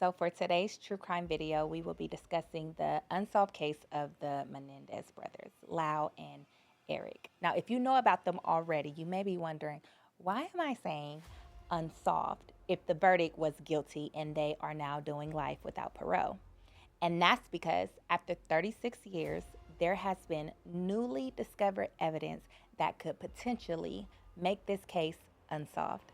So for today's true crime video, we will be discussing the unsolved case of the Menendez brothers, Lyle and Erik. Now, if you know about them already, you may be wondering, why am I saying unsolved if the verdict was guilty and they are now doing life without parole? And that's because after 36 years, there has been newly discovered evidence that could potentially make this case unsolved.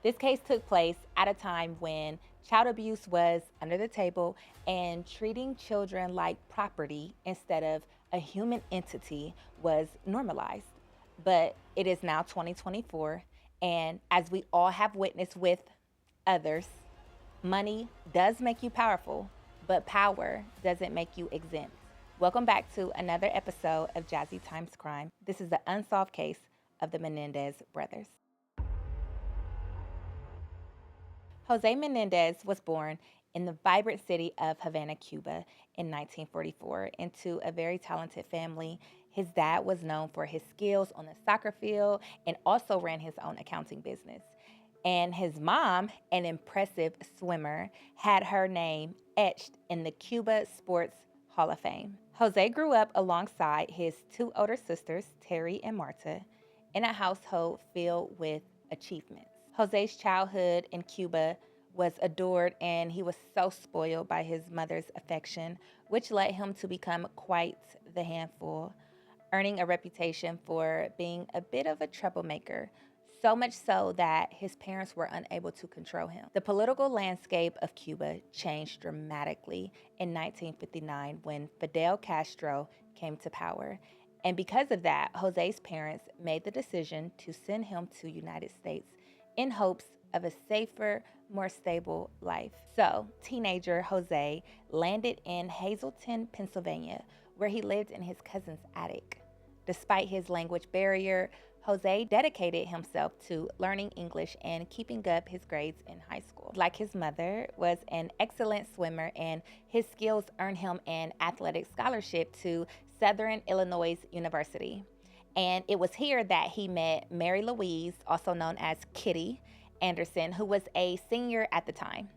This case took place at a time when child abuse was under the table and treating children like property instead of a human entity was normalized. But it is now 2024, and as we all have witnessed with others, money does make you powerful, but power doesn't make you exempt. Welcome back to another episode of JazzyXcrime. This is the unsolved case of the Menendez brothers. Jose Menendez was born in the vibrant city of Havana, Cuba in 1944 into a very talented family. His dad was known for his skills on the soccer field and also ran his own accounting business. And his mom, an impressive swimmer, had her name etched in the Cuba Sports Hall of Fame. Jose grew up alongside his two older sisters, Terry and Marta, in a household filled with achievements. Jose's childhood in Cuba was adored, and he was so spoiled by his mother's affection, which led him to become quite the handful, earning a reputation for being a bit of a troublemaker, so much so that his parents were unable to control him. The political landscape of Cuba changed dramatically in 1959 when Fidel Castro came to power. And because of that, Jose's parents made the decision to send him to the United States in hopes of a safer, more stable life. So, teenager Jose landed in Hazleton, Pennsylvania, where he lived in his cousin's attic. Despite his language barrier, Jose dedicated himself to learning English and keeping up his grades in high school. Like his mother, was an excellent swimmer, and his skills earned him an athletic scholarship to Southern Illinois University. And it was here that he met Mary Louise, also known as Kitty Anderson, who was a senior at the time.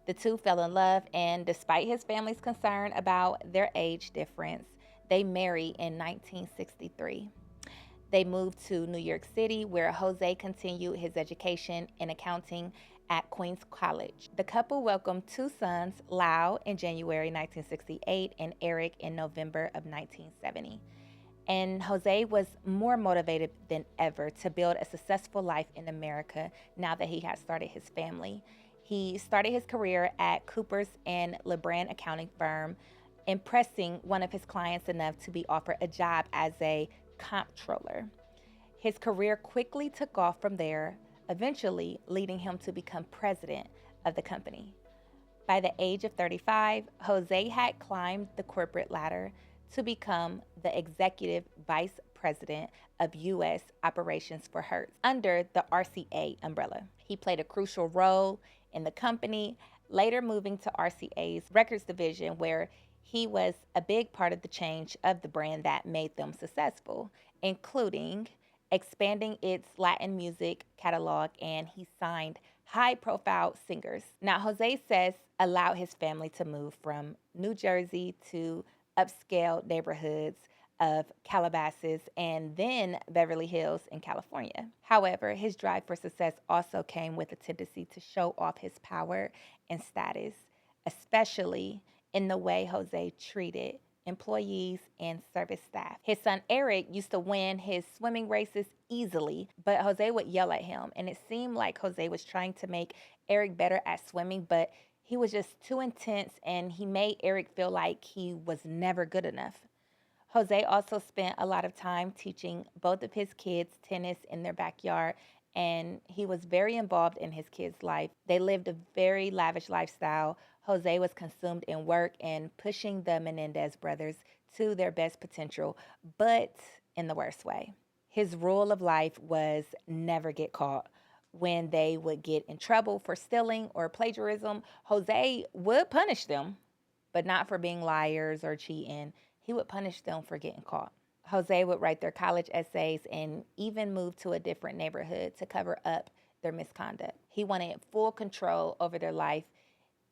The two fell in love, and despite his family's concern about their age difference, they married in 1963. They moved to New York City, where Jose continued his education in accounting at Queens College. The couple welcomed two sons, Lyle in January 1968 and Erik in November of 1970. And Jose was more motivated than ever to build a successful life in America now that he had started his family. He started his career at Cooper's and LeBrand accounting firm, impressing one of his clients enough to be offered a job as a comptroller. His career quickly took off from there, eventually leading him to become president of the company. By the age of 35, Jose had climbed the corporate ladder to become the executive vice president of U.S. operations for Hertz under the RCA umbrella. He played a crucial role in the company, later moving to RCA's records division, where he was a big part of the change of the brand that made them successful, including expanding its Latin music catalog, and he signed high-profile singers. Now, Jose says allowed his family to move from New Jersey to upscale neighborhoods of Calabasas and then Beverly Hills in California. However, his drive for success also came with a tendency to show off his power and status, especially in the way Jose treated employees and service staff. His son Erik used to win his swimming races easily, but Jose would yell at him, and it seemed like Jose was trying to make Erik better at swimming, but he was just too intense, and he made Erik feel like he was never good enough. Jose also spent a lot of time teaching both of his kids tennis in their backyard, and he was very involved in his kids' life. They lived a very lavish lifestyle. Jose was consumed in work and pushing the Menendez brothers to their best potential, but in the worst way. His rule of life was never get caught. When they would get in trouble for stealing or plagiarism, Jose would punish them, but not for being liars or cheating. He would punish them for getting caught. Jose would write their college essays and even move to a different neighborhood to cover up their misconduct. He wanted full control over their life,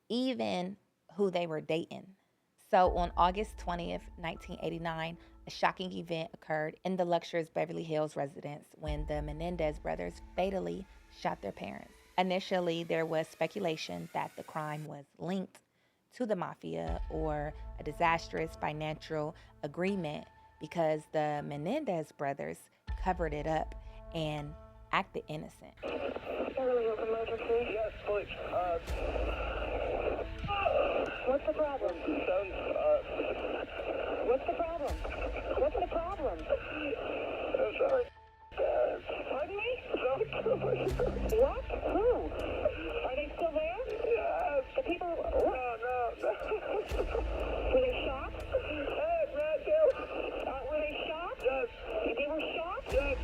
even who they were dating. So on August 20th, 1989, a shocking event occurred in the luxurious Beverly Hills residence when the Menendez brothers fatally shot their parents. Initially, there was speculation that the crime was linked to the mafia or a disastrous financial agreement because the Menendez brothers covered it up and acted innocent. Beverly Hills emergency? Yes, please. What's the problem? What's the problem? What's the problem? Sorry. Pardon me? What? Who? Are they still there? Yes. The people... No. Were they shot? Were they shot? Yes. They were shot? Yes.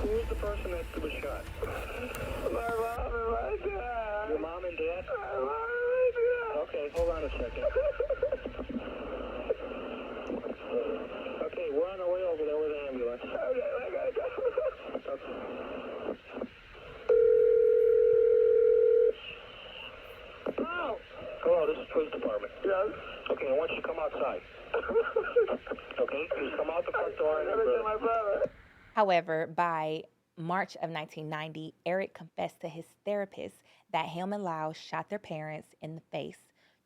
Who's the person that was shot? My mom and my dad. Your mom and dad? My mom and my dad. Okay, hold on a second. Okay, we're on our way over there with the ambulance. Okay, I gotta go. Okay. Hello. Hello, this is police department. Yes. Okay, I want you to come outside. Okay, just come out the front door and my brother. However, by March of 1990, Erik confessed to his therapist that him and Lyle shot their parents in the face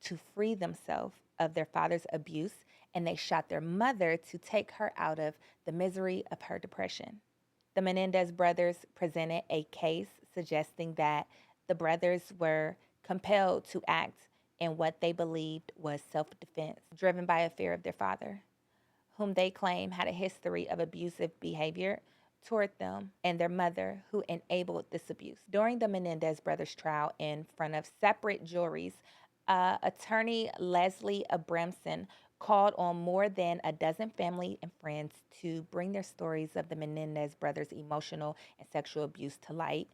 to free themselves of their father's abuse, and they shot their mother to take her out of the misery of her depression. The Menendez brothers presented a case suggesting that the brothers were compelled to act in what they believed was self-defense, driven by a fear of their father, whom they claim had a history of abusive behavior toward them, and their mother, who enabled this abuse. During the Menendez brothers' trial in front of separate juries, attorney Leslie Abramson called on more than a dozen family and friends to bring their stories of the Menendez brothers' emotional and sexual abuse to light.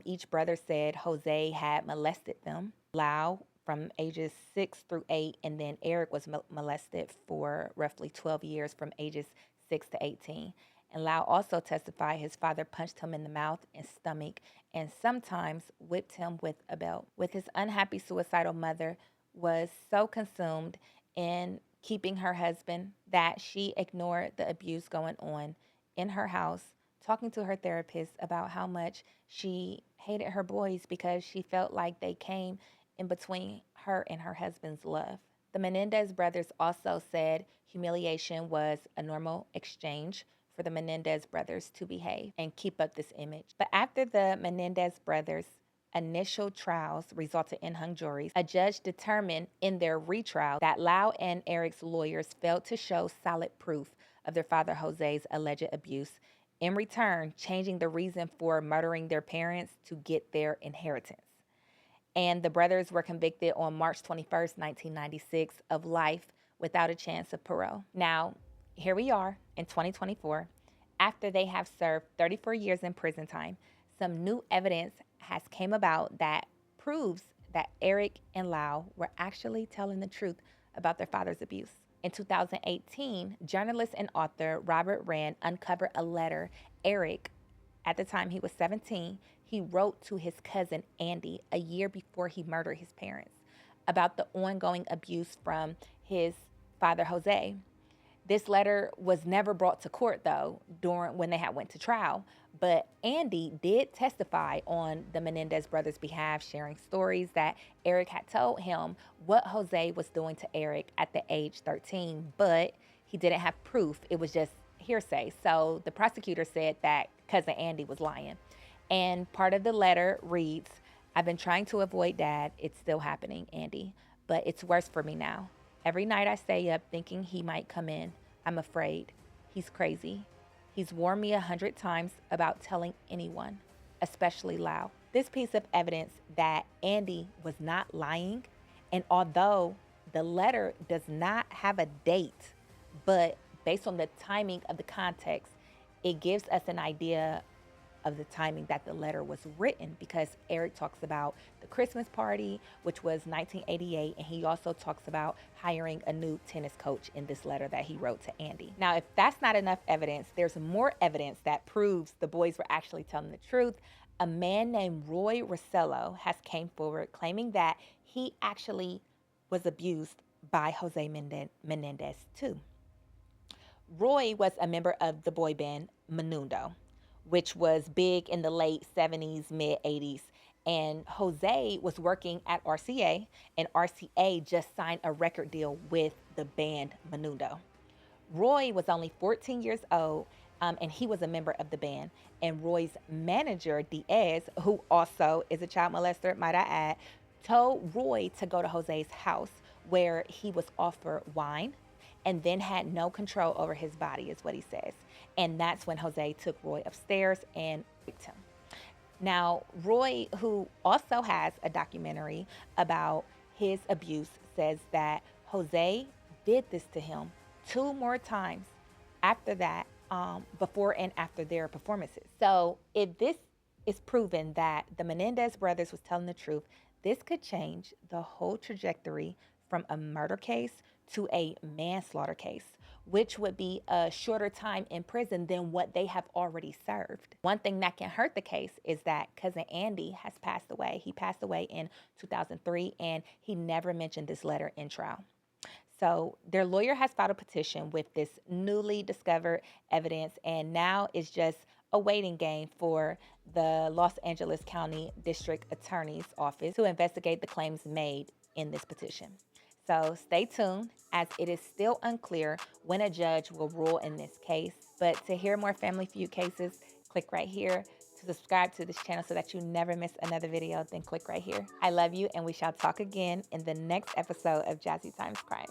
Each brother said Jose had molested them. Lyle from ages 6 through 8, and then Erik was molested for roughly 12 years from ages 6 to 18. And Lyle also testified his father punched him in the mouth and stomach and sometimes whipped him with a belt. With his unhappy suicidal mother was so consumed in keeping her husband that she ignored the abuse going on in her house, talking to her therapist about how much she hated her boys because she felt like they came in between her and her husband's love. The Menendez brothers also said humiliation was a normal exchange for the Menendez brothers to behave and keep up this image. But after the Menendez brothers' initial trials resulted in hung juries, a judge determined in their retrial that Lyle and Erik's lawyers failed to show solid proof of their father Jose's alleged abuse, in return changing the reason for murdering their parents to get their inheritance. And the brothers were convicted on March 21st, 1996 of life without a chance of parole. Now, here we are in 2024. After they have served 34 years in prison time, some new evidence has came about that proves that Erik and Lyle were actually telling the truth about their father's abuse. In 2018, journalist and author Robert Rand uncovered a letter Erik, at the time he was 17, he wrote to his cousin Andy a year before he murdered his parents about the ongoing abuse from his father Jose. This letter was never brought to court though during when they had went to trial, but Andy did testify on the Menendez brothers' behalf, sharing stories that Erik had told him what Jose was doing to Erik at the age 13, but he didn't have proof. It was just hearsay. So the prosecutor said that cousin Andy was lying. And part of the letter reads, "I've been trying to avoid Dad. It's still happening, Andy, but it's worse for me now. Every night I stay up thinking he might come in. I'm afraid. He's crazy. He's warned me 100 times about telling anyone, especially Lyle." This piece of evidence that Andy was not lying, and although the letter does not have a date, but based on the timing of the context, it gives us an idea of the timing that the letter was written, because Erik talks about the Christmas party, which was 1988, and he also talks about hiring a new tennis coach in this letter that he wrote to Andy. Now, if that's not enough evidence, there's more evidence that proves the boys were actually telling the truth. A man named Roy Rossello has came forward claiming that he actually was abused by Jose Menendez too. Roy was a member of the boy band Menudo, which was big in the late 70s, mid 80s. And Jose was working at RCA, and RCA just signed a record deal with the band Menudo. Roy was only 14 years old, and he was a member of the band. And Roy's manager, Diaz, who also is a child molester, might I add, told Roy to go to Jose's house where he was offered wine and then had no control over his body, is what he says. And that's when Jose took Roy upstairs and raped him. Now, Roy, who also has a documentary about his abuse, says that Jose did this to him 2 more times after that, before and after their performances. So if this is proven that the Menendez brothers was telling the truth, this could change the whole trajectory from a murder case to a manslaughter case, which would be a shorter time in prison than what they have already served. One thing that can hurt the case is that cousin Andy has passed away. He passed away in 2003, and he never mentioned this letter in trial. So their lawyer has filed a petition with this newly discovered evidence, and now it's just a waiting game for the Los Angeles County District Attorney's Office to investigate the claims made in this petition. So stay tuned, as it is still unclear when a judge will rule in this case. But to hear more Family Feud cases, click right here. To subscribe to this channel so that you never miss another video, then click right here. I love you, and we shall talk again in the next episode of JazzyXcrime.